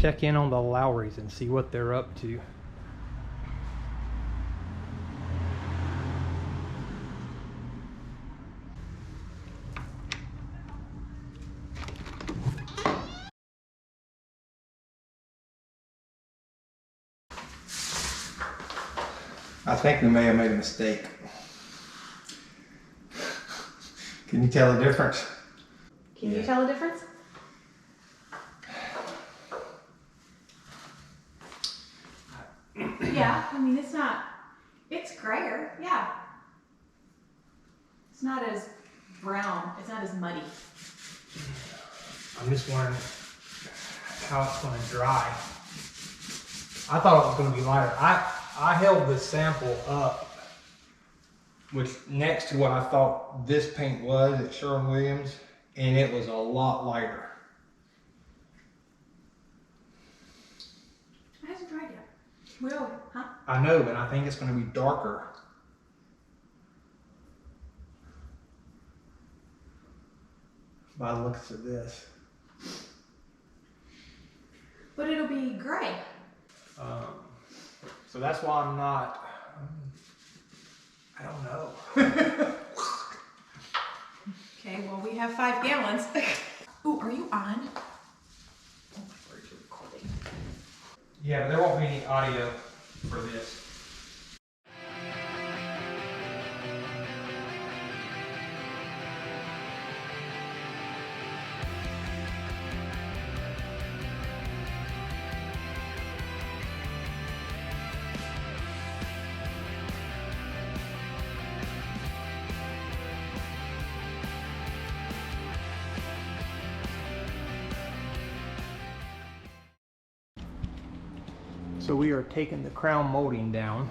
check in on the Lowrys and see what they're up to. I think we may have made a mistake. Can you tell the difference? Can you tell the difference? Yeah, I mean, it's grayer, yeah. It's not as brown, it's not as muddy. I'm just wondering how it's going to dry. I thought it was going to be lighter. I held the sample up, which next to what I thought this paint was at Sherwin-Williams, and it was a lot lighter. It hasn't dried yet. Will, huh? I know, but I think it's going to be darker. By the looks of this. But it'll be gray. So that's why I'm not, I don't know. Okay, well, we have 5 gallons. Ooh, are you on? Oh, where's your recording? Yeah, but there won't be any audio for this. So we are taking the crown molding down.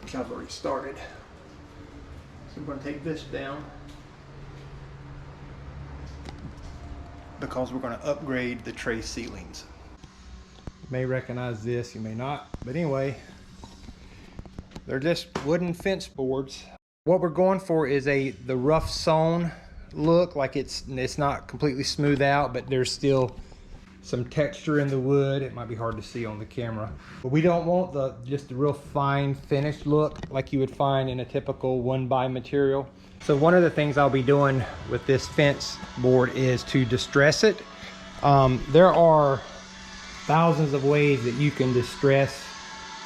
Which I've already started. So we're going to take this down because we're going to upgrade the tray ceilings. You may recognize this, you may not, but anyway, they're just wooden fence boards. What we're going for is the rough sewn look, like it's not completely smooth out, but there's still some texture in the wood. It might be hard to see on the camera, but we don't want just the real fine finished look like you would find in a typical 1x material. So one of the things I'll be doing with this fence board is to distress it. There are thousands of ways that you can distress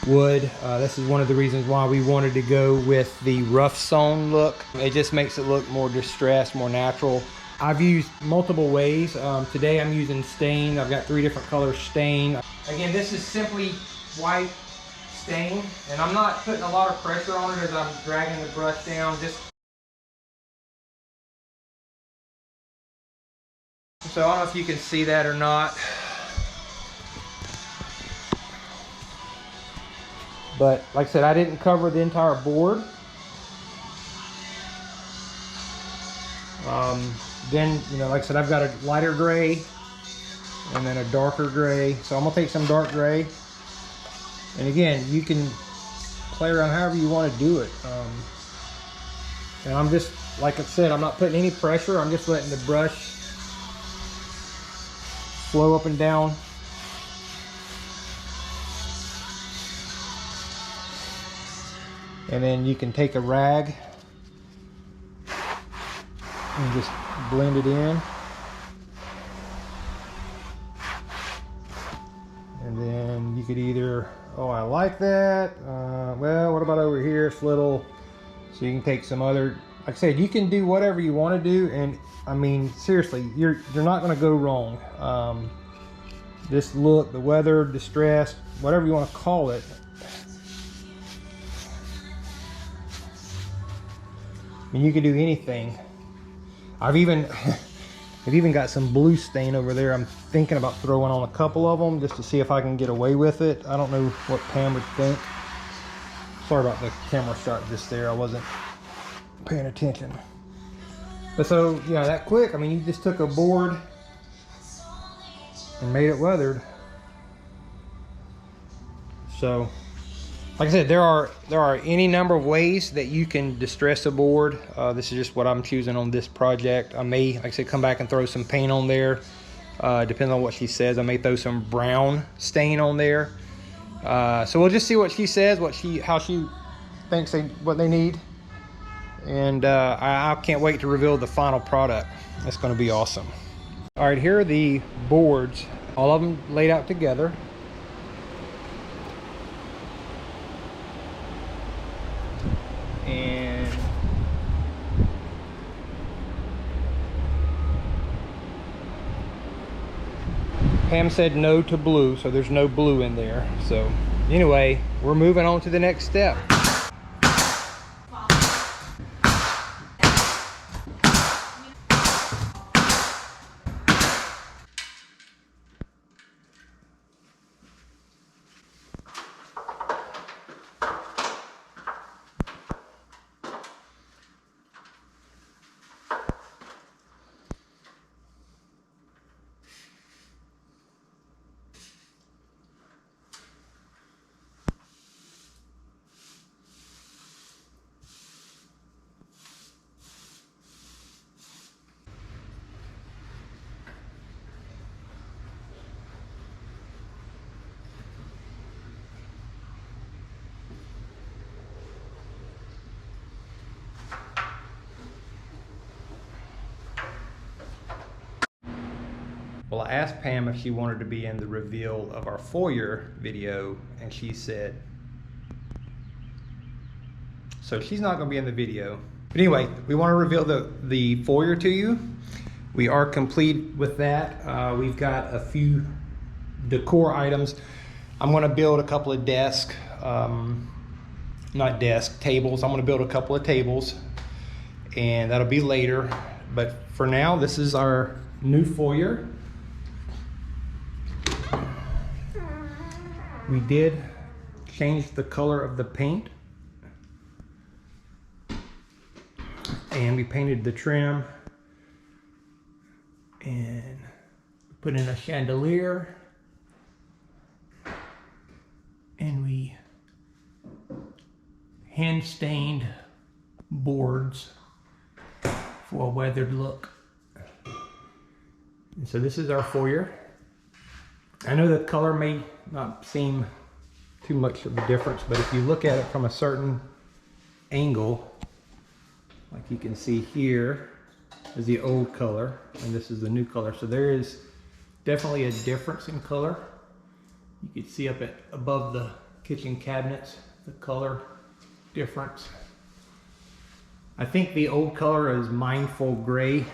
wood. This is one of the reasons why we wanted to go with the rough sewn look. It just makes it look more distressed, more natural. I've used multiple ways. Today I'm using stain. I've got 3 different colors stain. Again, this is simply white stain, and I'm not putting a lot of pressure on it as I'm dragging the brush down. So I don't know if you can see that or not. But like I said, I didn't cover the entire board. Then, you know, like I said, I've got a lighter gray and then a darker gray. So I'm gonna take some dark gray. And again, you can play around however you want to do it. And I'm just, like I said, I'm not putting any pressure. I'm just letting the brush flow up and down. And then you can take a rag and just blend it in. And then you could either, oh, I like that. Well, what about over here? It's little, so you can take some other, like I said, you can do whatever you want to do. And I mean, seriously, you're not going to go wrong. This look, the weather, distressed, whatever you want to call it. I mean, you can do anything. I've even got some blue stain over there. I'm thinking about throwing on a couple of them just to see if I can get away with it. I don't know what Pam would think. Sorry about the camera shot just there. I wasn't paying attention. But so, yeah, that quick. I mean, you just took a board and made it weathered. So Like I said, there are any number of ways that you can distress a board. This is just what I'm choosing on this project. I may, like I said, come back and throw some paint on there. Depending on what she says, I may throw some brown stain on there. So we'll just see what she says, how she thinks what they need. And I can't wait to reveal the final product. It's going to be awesome. All right, here are the boards, all of them laid out together. And Pam said no to blue, so there's no blue in there. So anyway, we're moving on to the next step. Well, I asked Pam if she wanted to be in the reveal of our foyer video, and she said, so she's not gonna be in the video. But anyway, we wanna reveal the foyer to you. We are complete with that. We've got a few decor items. I'm gonna build a couple of tables. I'm gonna build a couple of tables, and that'll be later. But for now, this is our new foyer. We did change the color of the paint, and we painted the trim, and put in a chandelier, and we hand stained boards for a weathered look. And so this is our foyer. I know the color may not seem too much of a difference, but if you look at it from a certain angle, like you can see here is the old color and this is the new color. So there is definitely a difference in color. You can see up above the kitchen cabinets, the color difference. I think the old color is mindful gray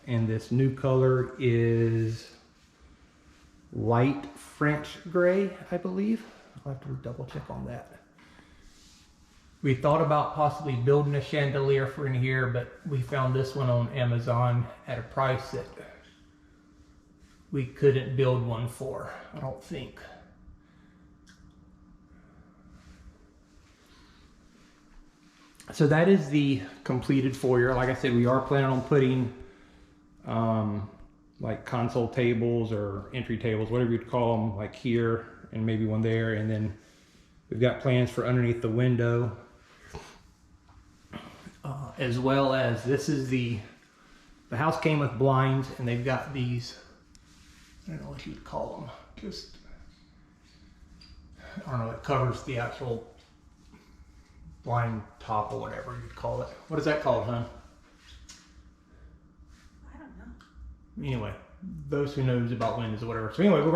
and this new color is light French gray, I believe. I'll have to double check on that. We thought about possibly building a chandelier for in here, but we found this one on Amazon at a price that we couldn't build one for, I don't think. So that is the completed foyer. Like I said, we are planning on putting like console tables or entry tables, whatever you'd call them, like here and maybe one there. And then we've got plans for underneath the window, as well as this is the house came with blinds, and they've got these, I don't know what you'd call them, just, I don't know, it covers the actual blind top or whatever you'd call it. What is that called, hon? Anyway, those who knows about windows or whatever. So anyway, I'm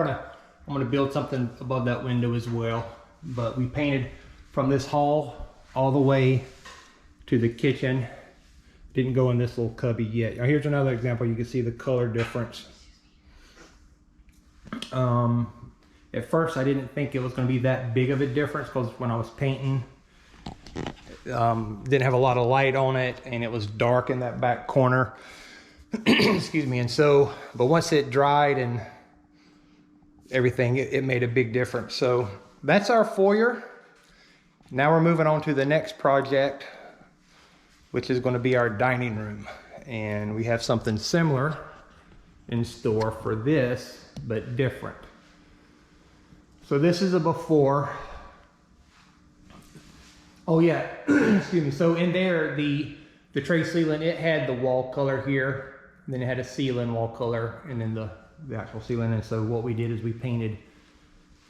gonna build something above that window as well. But we painted from this hall all the way to the kitchen. Didn't go in this little cubby yet. Now here's another example. You can see the color difference. At first I didn't think it was gonna be that big of a difference because when I was painting, didn't have a lot of light on it and it was dark in that back corner. Excuse me. And so, but once it dried and everything, it made a big difference. So that's our foyer. Now we're moving on to the next project, which is going to be our dining room. And we have something similar in store for this, but different. So this is a before Oh yeah, excuse me. So in there, the tray ceiling, it had the wall color here, and then it had a ceiling wall color, and then the actual ceiling. And so what we did is we painted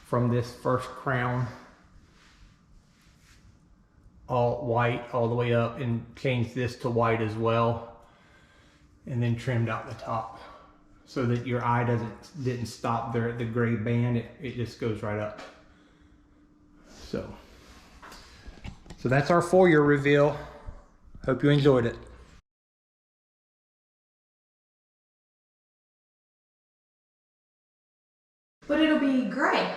from this first crown all white all the way up, and changed this to white as well, and then trimmed out the top so that your eye didn't stop there at the gray band. It just goes right up. So that's our foyer reveal. Hope you enjoyed it. But it'll be gray.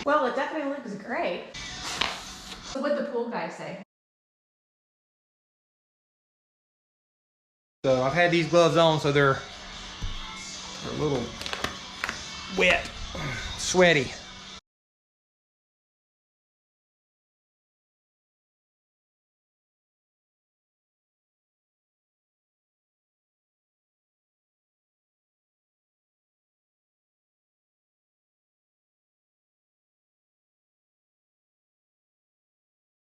Well, it definitely looks great. So what'd the pool guy say? So I've had these gloves on, so they're a little wet, sweaty.